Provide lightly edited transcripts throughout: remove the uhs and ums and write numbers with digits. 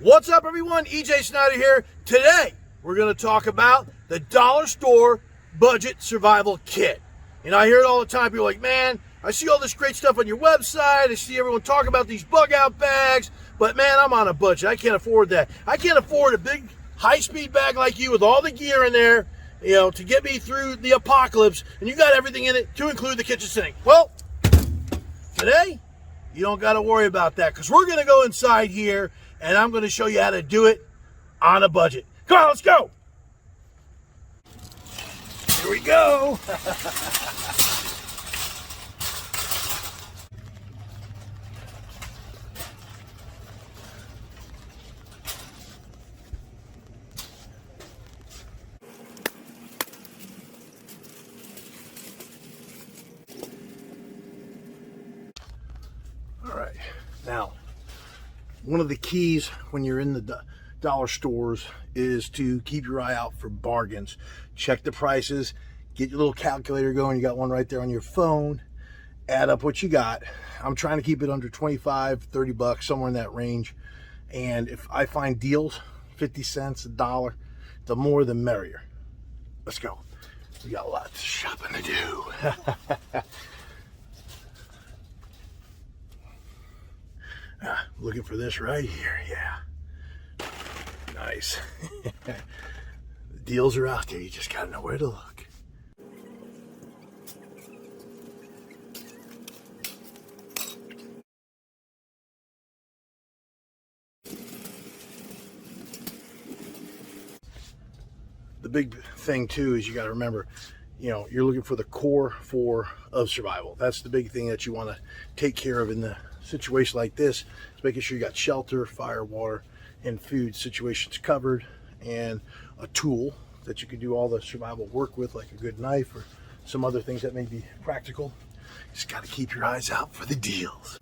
What's up, everyone? EJ Snyder here. Today, we're going to talk about the dollar store budget survival kit. And I hear it all the time. People are like, man, I see all this great stuff on your website. I see everyone talk about these bug out bags. But man, I'm on a budget. I can't afford that. I can't afford a big high-speed bag like you with all the gear in there, you know, to get me through the apocalypse. And you got everything in it to include the kitchen sink. Well, today, you don't got to worry about that because we're going to go inside here and I'm going to show you how to do it on a budget. Come on, let's go. Here we go. All right, now, one of the keys when you're in the dollar stores is to keep your eye out for bargains. Check the prices, get your little calculator going. You got one right there on your phone. Add up what you got. I'm trying to keep it under 25, 30 bucks, somewhere in that range. And if I find deals, 50 cents, $1, the more the merrier. Let's go. We got lots of shopping to do. Looking for this right here, yeah. Nice. The deals are out there, you just gotta know where to look. The big thing too is you gotta remember, you know, you're looking for the core four of survival. That's the big thing that you want to take care of in the situation like this. Is making sure you got shelter, fire, water, and food situations covered, and a tool that you can do all the survival work with, like a good knife or some other things that may be practical. You just got to keep your eyes out for the deals.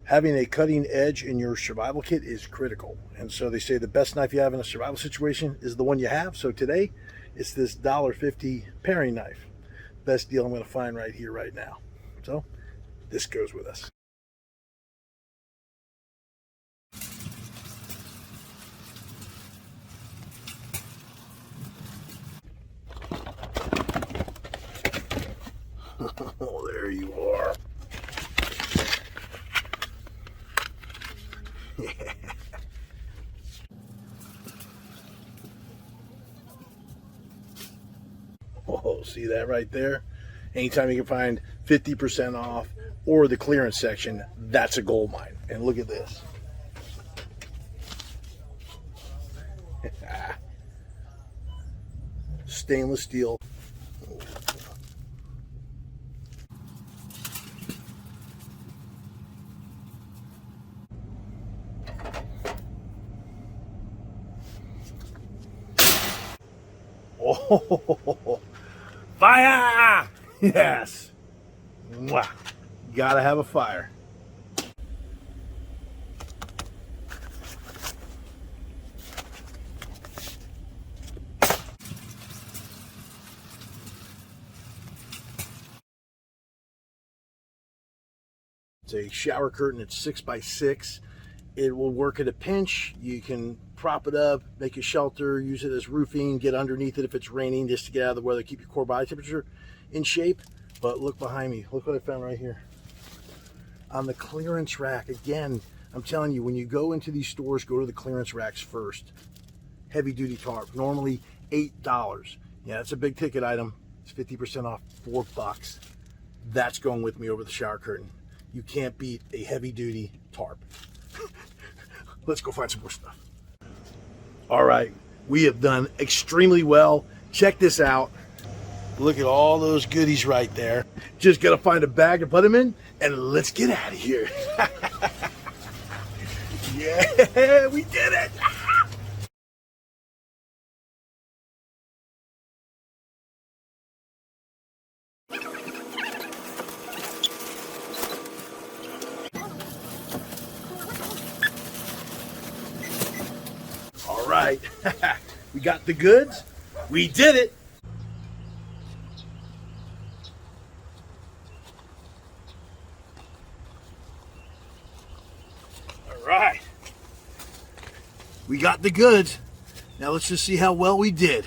Having a cutting edge in your survival kit is critical. And so they say the best knife you have in a survival situation is the one you have. So today, it's this $1.50 paring knife. Best deal I'm going to find right here, right now. So this goes with us. Oh, there you are. Oh, see that right there? Anytime you can find 50% off or the clearance section, that's a gold mine. And look at this. Stainless steel. Oh, fire! Yes. Mwah. Gotta have a fire. It's a shower curtain. It's 6x6. It will work at a pinch. You can prop it up, make a shelter, use it as roofing, get underneath it if it's raining just to get out of the weather, keep your core body temperature in shape. But look behind me. Look what I found right here. On the clearance rack. Again, I'm telling you, when you go into these stores, go to the clearance racks first. Heavy duty tarp, normally $8. Yeah, it's a big ticket item. It's 50% off, $4. That's going with me over the shower curtain. You can't beat a heavy duty tarp. Let's go find some more stuff. All right, we have done extremely well. Check this out. Look at all those goodies right there. Just gotta find a bag to put them in, and let's get out of here. Yeah, we did it. right. We got the goods. We did it. All right. We got the goods. Now let's just see how well we did.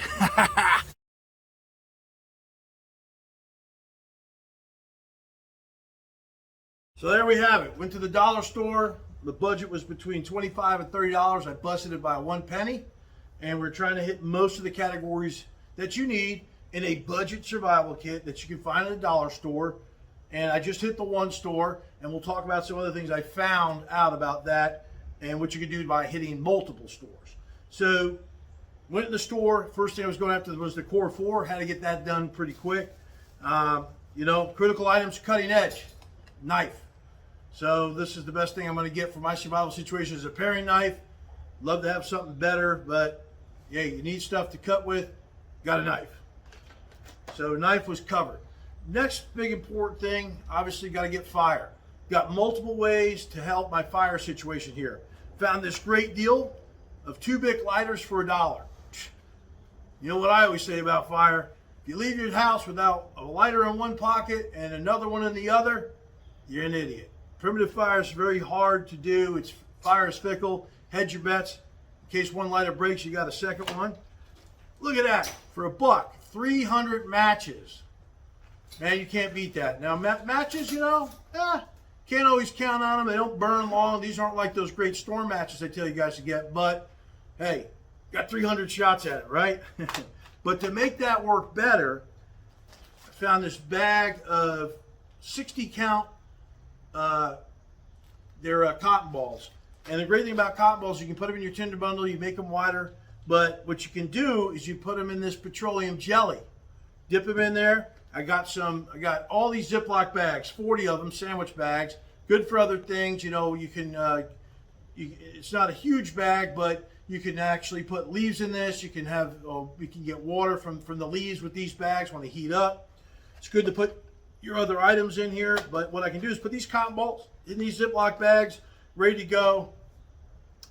So there we have it. Went to the dollar store. The budget was between $25 and $30. I busted it by 1 penny. And we're trying to hit most of the categories that you need in a budget survival kit that you can find at a dollar store. And I just hit the one store, and we'll talk about some other things I found out about that and what you can do by hitting multiple stores. So went in the store. First thing I was going after was the core 4. Had to get that done pretty quick. You know, critical items, cutting edge, knife. So this is the best thing I'm going to get for my survival situation is a paring knife. Love to have something better, but yeah, you need stuff to cut with. Got a knife. So knife was covered. Next big important thing, obviously got to get fire. Got multiple ways to help my fire situation here. Found this great deal of 2 Bic lighters for $1. You know what I always say about fire? If you leave your house without a lighter in one pocket and another one in the other, you're an idiot. Primitive fire is very hard to do. Fire is fickle. Hedge your bets. In case one lighter breaks, you got a second one. Look at that. For $1, 300 matches. Man, you can't beat that. Now, matches, you know, can't always count on them. They don't burn long. These aren't like those great storm matches I tell you guys to get. But, hey, got 300 shots at it, right? But to make that work better, I found this bag of 60 count. They're cotton balls. And the great thing about cotton balls, you can put them in your tinder bundle, you make them wider, but what you can do is you put them in this petroleum jelly. Dip them in there. I got all these Ziploc bags, 40 of them, sandwich bags, good for other things. You know, you can, it's not a huge bag, but you can actually put leaves in this. You can have, you can get water from the leaves with these bags when they heat up. It's good to put your other items in here, but what I can do is put these cotton balls in these Ziploc bags, ready to go.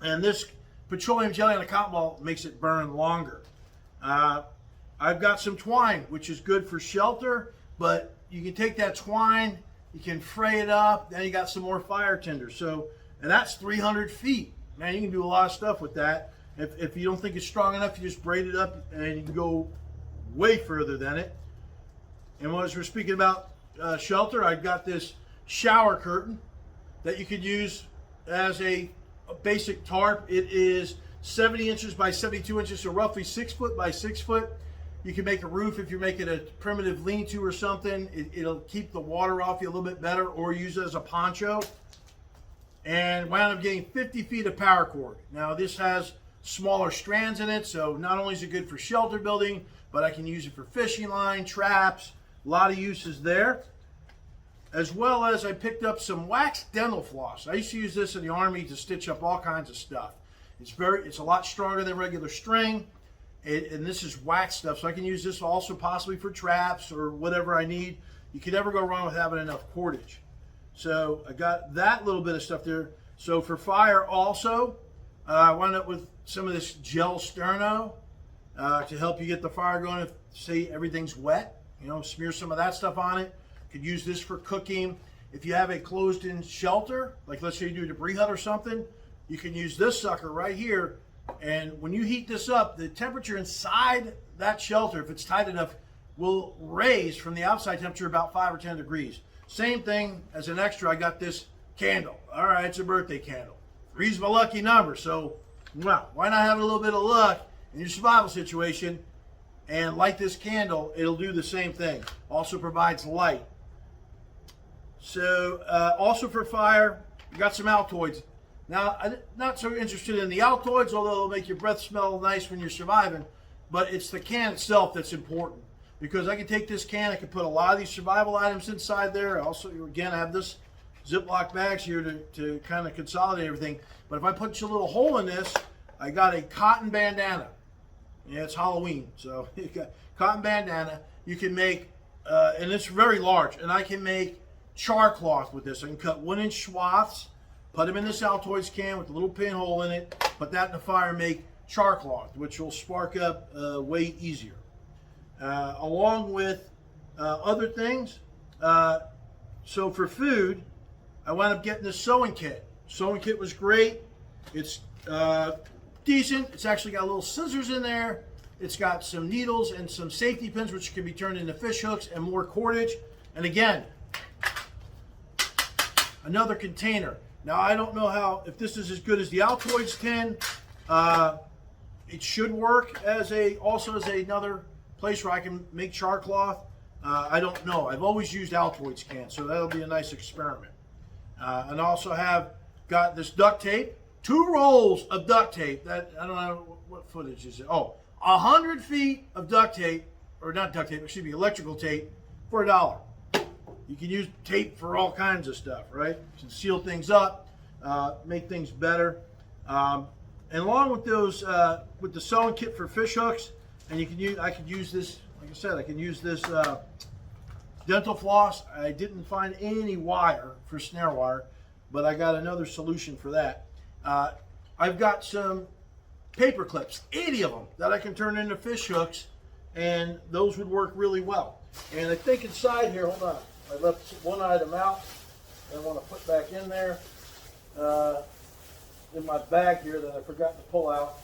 And this petroleum jelly on a cotton ball makes it burn longer. I've got some twine, which is good for shelter, but you can take that twine, you can fray it up, then you got some more fire tinder. So, and that's 300 feet. Man, you can do a lot of stuff with that. If you don't think it's strong enough, you just braid it up and you can go way further than it. And as we're speaking about shelter, I got this shower curtain that you could use as a basic tarp. It is 70 inches by 72 inches, so roughly 6 foot by 6 foot. You can make a roof if you're making a primitive lean-to or something. It'll keep the water off you a little bit better, or use it as a poncho. And wound up getting 50 feet of power cord. Now this has smaller strands in it, so not only is it good for shelter building, but I can use it for fishing line, traps, a lot of uses there. As well as I picked up some wax dental floss. I used to use this in the Army to stitch up all kinds of stuff. It's a lot stronger than regular string, and this is wax stuff, so I can use this also possibly for traps or whatever I need. You can never go wrong with having enough cordage. So I got that little bit of stuff there. So for fire also, I wound up with some of this gel sterno to help you get the fire going. If say everything's wet, you know, smear some of that stuff on it. Could use this for cooking. If you have a closed-in shelter, like let's say you do a debris hut or something, you can use this sucker right here. And when you heat this up, the temperature inside that shelter, if it's tight enough, will raise from the outside temperature about 5 or 10 degrees. Same thing as an extra, I got this candle. All right, it's a birthday candle. 3's my lucky number, so well, why not have a little bit of luck in your survival situation and light this candle? It'll do the same thing. Also provides light. So also for fire, we got some Altoids. Now, I'm not so interested in the Altoids, although they'll make your breath smell nice when you're surviving, but it's the can itself that's important. Because I can take this can, I can put a lot of these survival items inside there. Also, again, I have this Ziploc bags here to kind of consolidate everything. But if I punch a little hole in this, I got a cotton bandana. Yeah, it's Halloween, so you got cotton bandana. You can make, and it's very large, and I can make char cloth with this. I can cut 1-inch swaths, put them in this Altoids can with a little pinhole in it, put that in the fire, and make char cloth, which will spark up way easier. Along with other things. So for food, I wound up getting this sewing kit. Sewing kit was great. It's decent. It's actually got little scissors in there. It's got some needles and some safety pins, which can be turned into fish hooks, and more cordage. And again, another container. Now, I don't know if this is as good as the Altoids tin. It should work also as another place where I can make char cloth. I don't know. I've always used Altoids cans, so that'll be a nice experiment. And I also have got this duct tape, 2 rolls of duct tape. That, I don't know what footage is it. Oh, 100 feet of duct tape, or not duct tape, excuse me, electrical tape for $1. You can use tape for all kinds of stuff, right? You can seal things up, make things better. And along with those, with the sewing kit for fish hooks, and I could use this, like I said, I can use this dental floss. I didn't find any wire for snare wire, but I got another solution for that. I've got some paper clips, 80 of them, that I can turn into fish hooks, and those would work really well. And I think inside here, hold on, I left one item out that I want to put back in there in my bag here that I forgot to pull out.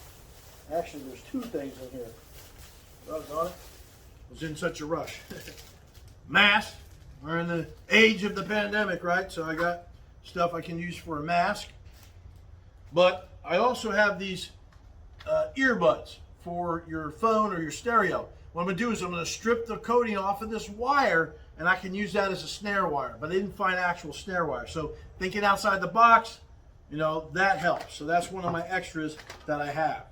Actually, there's 2 things in here. Doggone it. I was in such a rush. Mask. We're in the age of the pandemic, right? So I got stuff I can use for a mask. But I also have these earbuds for your phone or your stereo. What I'm going to do is I'm going to strip the coating off of this wire, and I can use that as a snare wire. But I didn't find actual snare wire. So thinking outside the box, you know, that helps. So that's one of my extras that I have.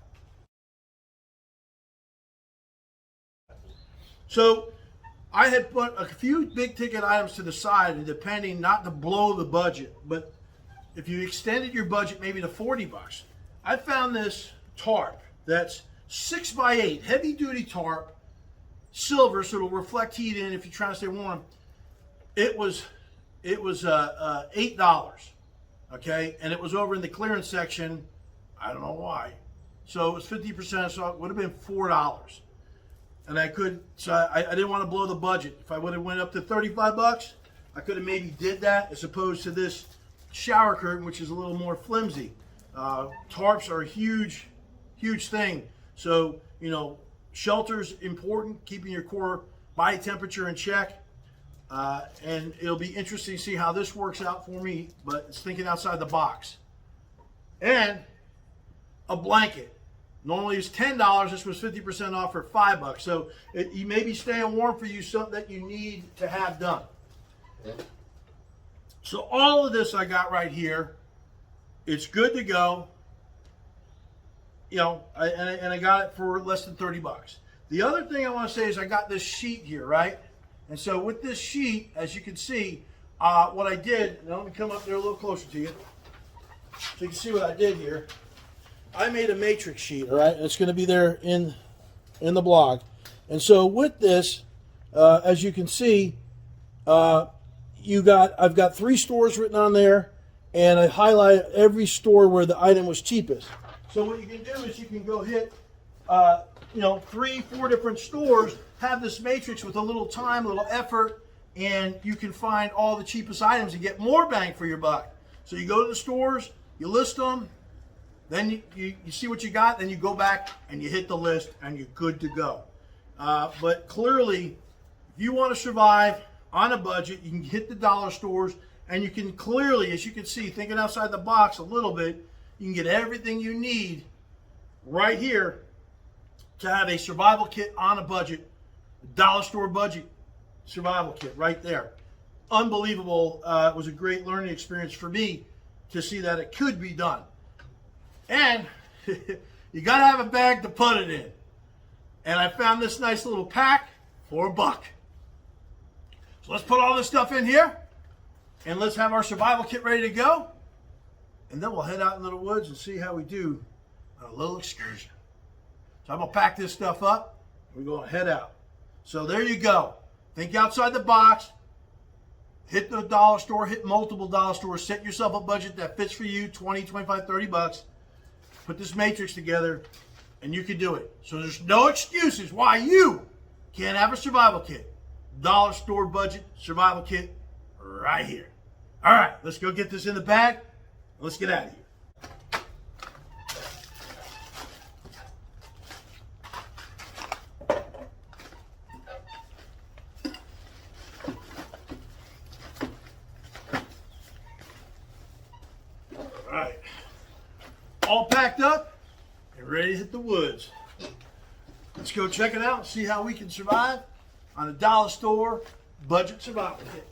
So I had put a few big ticket items to the side, and depending, not to blow the budget, but if you extended your budget maybe to 40 bucks, I found this tarp that's 6x8, heavy duty tarp, silver, so it'll reflect heat in if you're trying to stay warm. It was $8, okay, and it was over in the clearance section. I don't know why. So it was 50%, so it would have been $4. And I didn't want to blow the budget. If I would have went up to 35 bucks, I could have maybe did that, as opposed to this shower curtain, which is a little more flimsy. Tarps are a huge, huge thing. So, you know, shelter's important, keeping your core body temperature in check. And it'll be interesting to see how this works out for me, but it's thinking outside the box. And a blanket. Normally it's $10. This was 50% off for $5. So you may be staying warm for you, something that you need to have done. So all of this I got right here. It's good to go. You know, and I got it for less than 30 bucks. The other thing I want to say is I got this sheet here, right? And so with this sheet, as you can see, what I did, now let me come up there a little closer to you, so you can see what I did here. I made a matrix sheet, all right? It's going to be there in the blog. And so with this, as you can see, I've got 3 stores written on there, and I highlight every store where the item was cheapest. So what you can do is you can go hit, 3-4 different stores, have this matrix with a little time, a little effort, and you can find all the cheapest items and get more bang for your buck. So you go to the stores, you list them, then you see what you got, then you go back and you hit the list and you're good to go. But clearly, if you want to survive on a budget, you can hit the dollar stores, and you can clearly, as you can see, thinking outside the box a little bit, you can get everything you need right here to have a survival kit on a budget, a dollar store budget survival kit right there. Unbelievable. It was a great learning experience for me to see that it could be done. And you got to have a bag to put it in. And I found this nice little pack for $1. So let's put all this stuff in here, and let's have our survival kit ready to go. And then we'll head out into the woods and see how we do on a little excursion. So I'm going to pack this stuff up, and we're going to head out. So there you go. Think outside the box. Hit the dollar store, hit multiple dollar stores, set yourself a budget that fits for you, 20, 25, 30 bucks. Put this matrix together, and you can do it. So there's no excuses why you can't have a survival kit. Dollar store budget survival kit right here. All right, let's go get this in the bag. Let's get out of here. All right, all packed up and ready to hit the woods. Let's go check it out and see how we can survive on a dollar store budget survival kit.